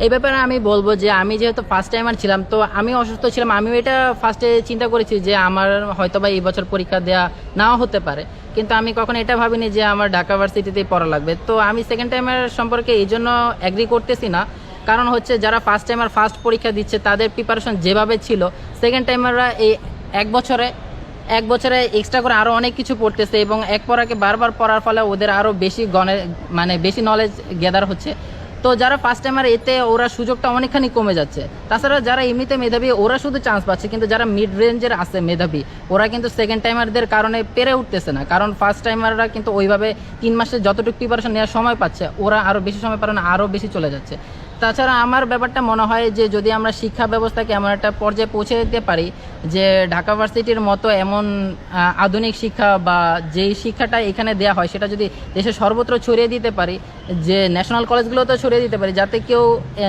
এই ব্যাপারে আমি বলবো যে আমি যেহেতু ফার্স্ট টাইমার ছিলাম, তো আমি অসুস্থ ছিলাম, আমিও এটা ফার্স্টে চিন্তা করেছি যে আমার হয়তো বা এই বছর পরীক্ষা দেওয়া নাও হতে পারে, কিন্তু আমি কখনো এটা ভাবিনি যে আমার ঢাকা ভার্সিটিতেই পড়া লাগবে। তো আমি সেকেন্ড টাইমের সম্পর্কে এই জন্য অ্যাগ্রি করতেছি না, কারণ হচ্ছে যারা ফার্স্ট টাইমার ফার্স্ট পরীক্ষা দিচ্ছে তাদের প্রিপারেশন যেভাবে ছিল, সেকেন্ড টাইমাররা এই এক বছরে এক্সট্রা করে আরও অনেক কিছু পড়তেছে এবং এক পড়াকে বারবার পড়ার ফলে ওদের আরও বেশি বেশি নলেজ গ্যাদার হচ্ছে। তো যারা ফার্স্ট টাইমার এতে ওরা সুযোগটা অনেকখানি কমে যাচ্ছে। তাছাড়া যারা এমনিতে মেধাবী ওরা শুধু চান্স পাচ্ছে, কিন্তু যারা মিড রেঞ্জের আছে মেধাবী ওরা কিন্তু সেকেন্ড টাইমারদের কারণে পেরে উঠতেছে না, কারণ ফার্স্ট টাইমাররা কিন্তু ওইভাবে 3 মাসে যতটুকু প্রিপারেশন নেওয়ার সময় পাচ্ছে ওরা আরও বেশি সময় পারে না, আরও বেশি চলে যাচ্ছে। তাছাড়া আমার ব্যাপারটা মনে হয় যে যদি আমরা শিক্ষা ব্যবস্থাকে এমন একটা পর্যায়ে পৌঁছে দিতে পারি যে ঢাকা ভার্সিটির মতো এমন আধুনিক শিক্ষা বা যেই শিক্ষাটা এখানে দেওয়া হয় সেটা যদি দেশের সর্বত্র ছড়িয়ে দিতে পারি, যে ন্যাশনাল কলেজগুলোতেও ছড়িয়ে দিতে পারি, যাতে কেউ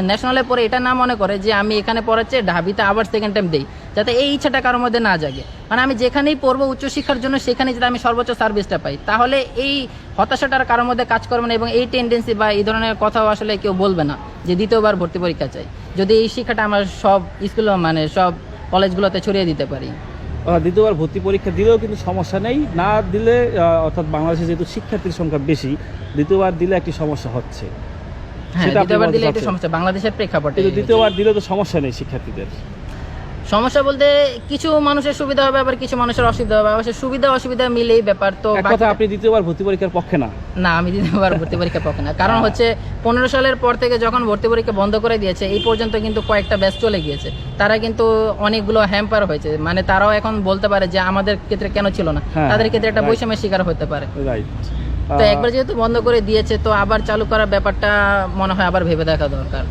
ন্যাশনালে পড়ে এটা না মনে করে যে আমি এখানে পড়াচ্ছি ঢাবিতে আবার সেকেন্ড টাইম দিই, যাতে এই ইচ্ছাটা কারোর মধ্যে না জাগে। মানে আমি যেখানেই পড়বো উচ্চশিক্ষার জন্য সেখানে যদি আমি সর্বোচ্চ সার্ভিসটা পাই, তাহলে এই হতাশাটার কারোর মধ্যে কাজ করবে না এবং এই টেন্ডেন্সি বা এই ধরনের কথাও আসলে কেউ বলবে না যে দ্বিতীয়বার ভর্তি পরীক্ষা চাই, যদি এই শিক্ষাটা আমরা সব স্কুল সব কলেজগুলোতে ছড়িয়ে দিতে পারি। দ্বিতীয়বার ভর্তি পরীক্ষা দিলেও কিন্তু সমস্যা নেই, না দিলে অর্থাৎ বাংলাদেশে যেহেতু শিক্ষার্থীর সংখ্যা বেশি, দ্বিতীয়বার দিলে একটি সমস্যা হচ্ছে। হ্যাঁ, দ্বিতীয়বার দিলে একটু সমস্যা বাংলাদেশের প্রেক্ষাপটে, কিন্তু দ্বিতীয়বার দিলে তো সমস্যা নেই শিক্ষার্থীদের। সমস্যা বলতে কিছু মানুষের সুবিধা হবে আবার কিছু মানুষের অসুবিধা হবে, অবশ্য সুবিধা অসুবিধা মিলেই ব্যাপার। তো কথা, আপনি দ্বিতীয়বার ভর্তি পরীক্ষার পক্ষে না? না, আমি দ্বিতীয়বার ভর্তি পরীক্ষার পক্ষে না, কারণ হচ্ছে 15 সালের পর থেকে যখন ভর্তি পরীক্ষা বন্ধ করে দিয়েছে এই পর্যন্ত কিন্তু কয়েকটা ব্যাচ চলে গিয়েছে, তারা কিন্তু অনেকগুলো হ্যাম্পার হয়েছে, মানে তারাও এখন বলতে পারে যে আমাদের ক্ষেত্রে কেন ছিল না, তাদের ক্ষেত্রে একটা বৈষম্যের শিকার হতে পারে। তো একবার যেহেতু বন্ধ করে দিয়েছে তো আবার চালু করার ব্যাপারটা মনে হয় আবার ভেবে দেখা দরকার।